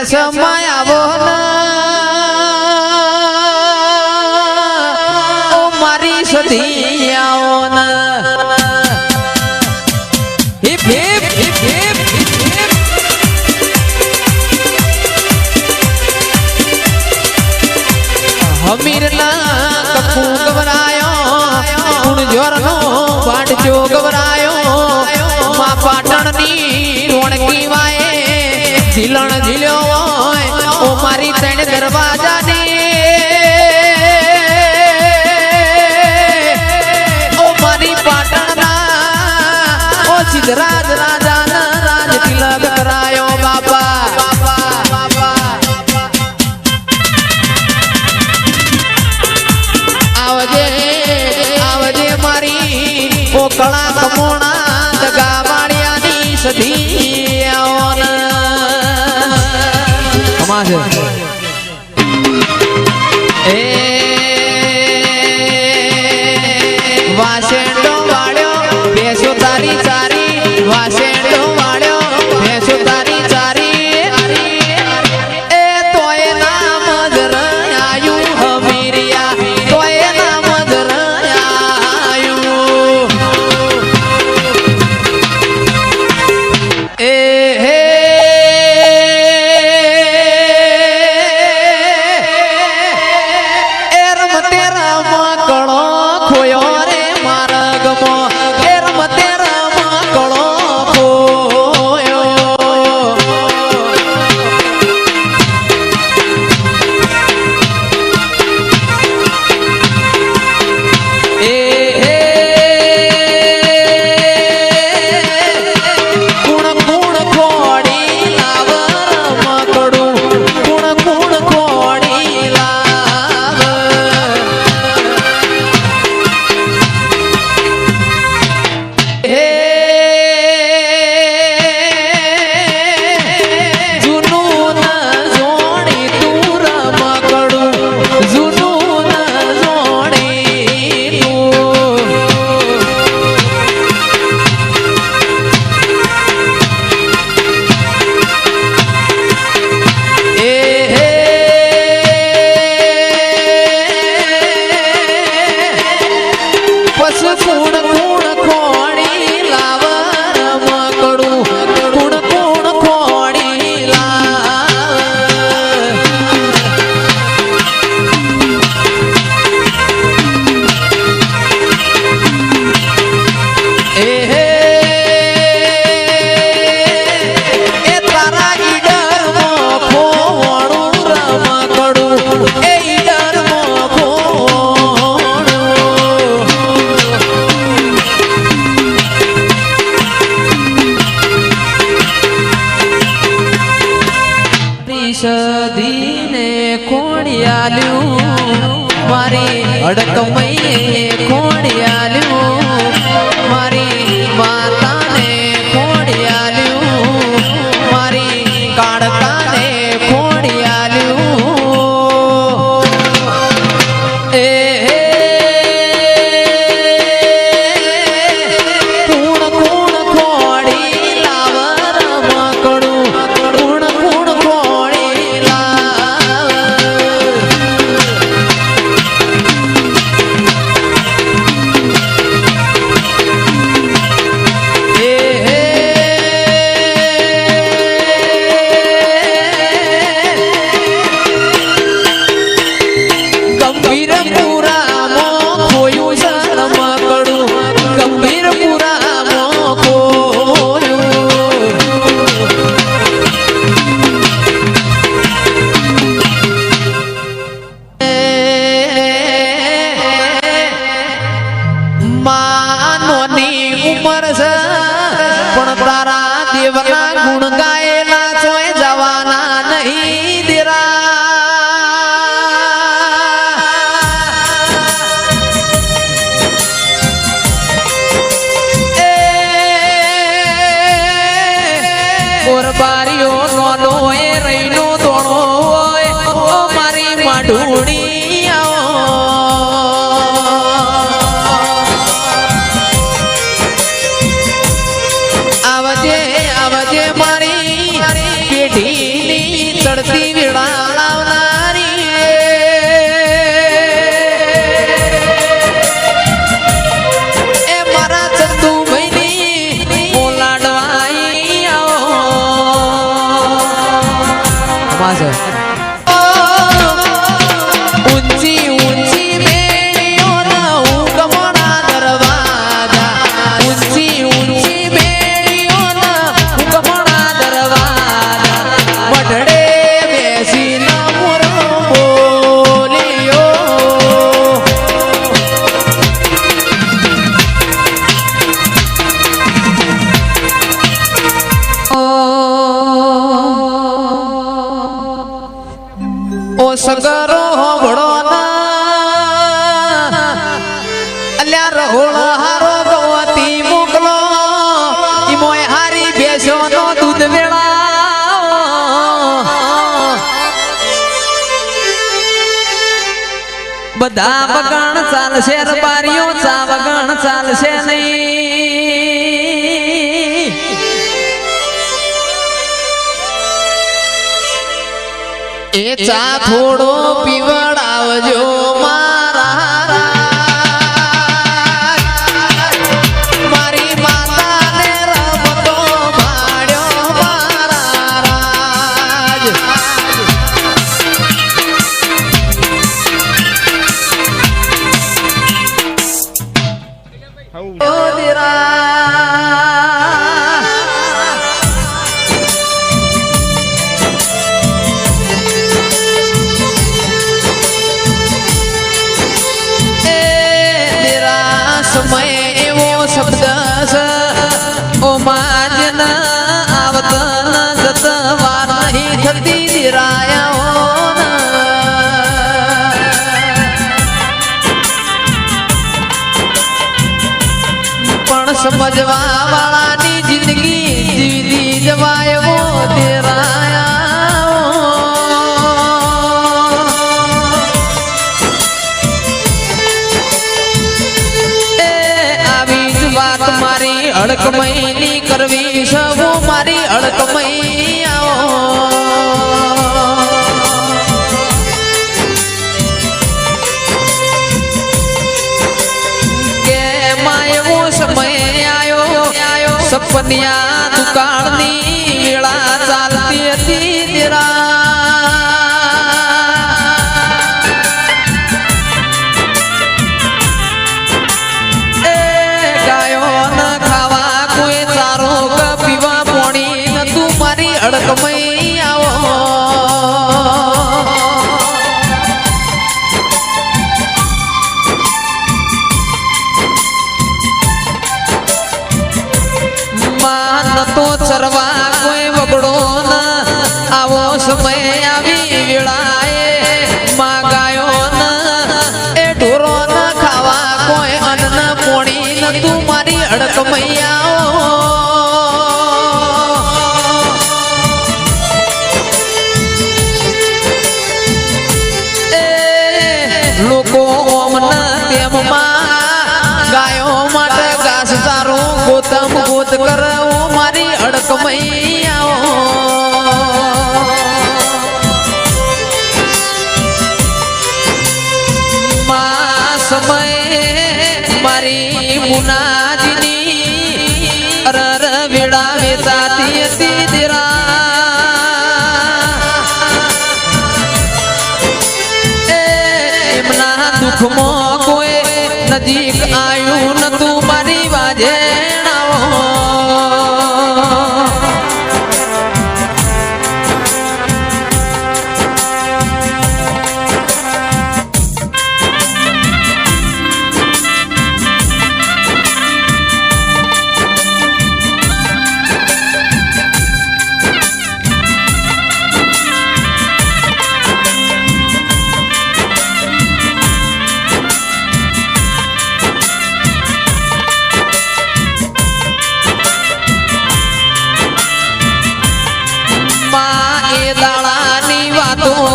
समय आवो ना ओ मारी सदी आओ ना hip hip hip hip hip hip Hamir ना कपू घबरायो उन जोर नो बाट जो घबरायो मां पाटण नी रोणकी वाए झीलण झील्यो ओ मारी तण दरवाजा ने ओ मारी पाटण ना ओ सिद्धराज राजा ना राज तिलक करायो बापा आवजे आवजे मारी ओ कला कमोणा दगा वाळिया नी सधी आओ ना ए वासेंडो वाळ्यो बेसो तारी चारी वासेंडो वाळ्यो बेसो तारी चारी ए तोय नाम दर आयु हमीरिया तोय नाम दर आयु ए સદીને કોણિયાલ્યું મારી અડકમઈએ કોણિયાલ્યું મારી માતાને કોણિયાલ્યું મારી કાળકાને કોણિયાલ્યું એ કુણ કુણ ખોડી લાવર મકડું કુણ કુણ પણ તારા દેવના ગુણ ગાયેલા ચોય જવાના નહીં દેરા ઓરબારીઓ નોનો એ રહીનો દોણો હોય ઓ મારી માઢુડી આવો આવજે આવજે મારી પેઢીની ચડતી વેળા લાવનારી એ મારા ચંદુ ભાઈની ઓલાડવાઈ આવો ઊંચી ઊંચી બેડીઓના હુકમના દરવાજા ઊંચી ઊંચી બેડીઓના હુકમના દરવાજા મઢડે બેસીને મોર બોલ્યો ઓ સગરો હોબળો ના અલ્યા રહોળ હારો ગવતી મોકલો ઈમોય હારી બેસો નો દૂધ વેળા બધા વગણ ચાલશે રબારીઓ ચા વગણ ચાલશે નહીં એ ચા થોડો પીવડાવજો મારા મારી માતાને રમતો ભાડ્યો મારા રાજ ઓ દીરા સમય એવો શબ્દ ઓ માજન આવતન જત વાર નહીં થતી દિરાયા પણ સમજવા વાળાની જિંદગી જીવી જવાય એવો દિરાયા મારી અળકમયની કરવી સવો મારી અળકમય આવો કે માં એવો સમય આયો સપનિયા દુકાળની વેળા ચાલતી હતી દિરા અડકમય આવો માન તો ચરવા કોઈ વગડો ન આવો સમય આવી વેળાએ માં ગાયો ન એ ઢોરો ન ખાવા કોઈ અન્ન પોણી ન તું મારી અડકમય આવો લોકો ગાયો માટે ઘાસ સારું ગોતમ ગોત કરવો મારી અડકમય આવો માં સમય મારી મુનાજીની અરર વેળા વેચાતી હતી દિરા દુઃખમાં કોઈ નજીક આવ્યું નતું મારી વાજે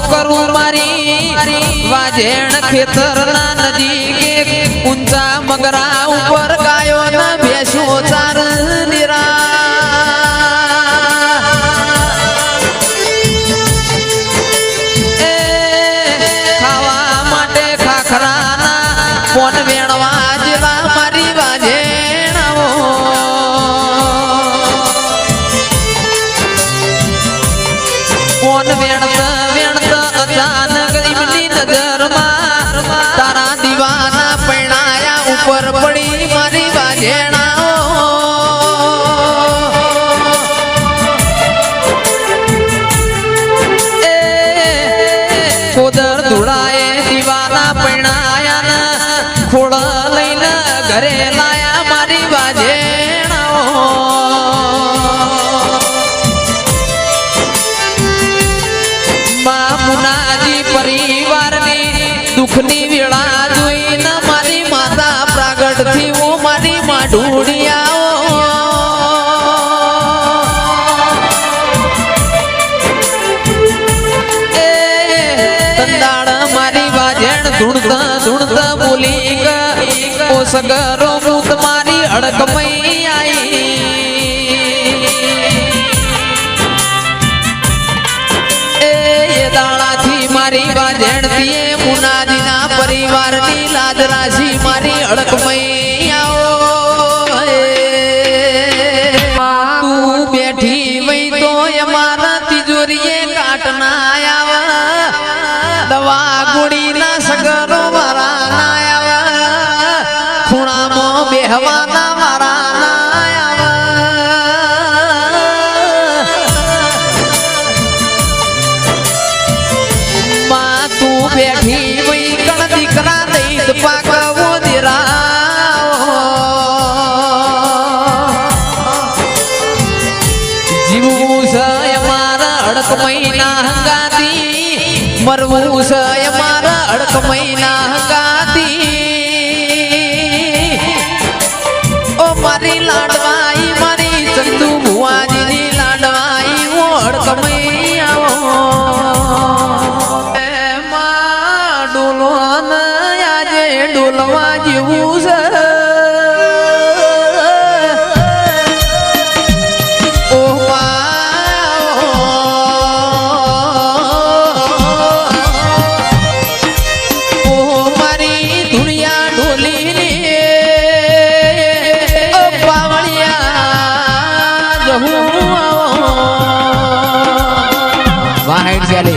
કરું મારી વાજેણ ખેતર ના નજીકે ઊંચા મગરા ઉપર ગાયો ના ભેંસો ચાર નિરા મોન વેણત વેણત અચાનક એમની નજરમાં તારા દીવાના પૈણાયા ઉપર પડી મારી બાજેણાઓ કોદર ધુડાએ દીવાના પૈણાયા ખોળ લઈને ઘરે લાયા મારી બાજેણાઓ મુનાજી પરિવારની દુઃખની વેળા જોઈને મારી માતા પ્રાગટ થી હું મારી માઢુડિયાઓ એ તંદાળ મારી વાજણ ધૂણતા ધૂણતા બોલી ઓ સગરો હું તમારી અડકમઈ આઈ મારી વાજણતીએ મુનાજીના પરિવારની લાજ રાશી મારી અડકમઈ આવો તું બેઠી વઈ તો અમારા તિજોરીએ કાટના આવા દવા ગુડીના સગરો મારા ના આવા ખૂણામાં બેહવાના મારા બેઠી વઈ કણ દીકરા દઈ પાકવો દીરાઓ જીવવું છે અમારા અડક મહિના હંગાતી મરવું છે અમારા અડક મહિના હંગાતી ઓ મારી લાડવાઈ મારી ચંદુ ભુવાજીની લાડવાઈ ઓ અડક મહી આવો ડોલવા જેવું છે ઓ મારી દુનિયા ઢોલી ઓ પાવળિયા જહું વાહેડ ચાલે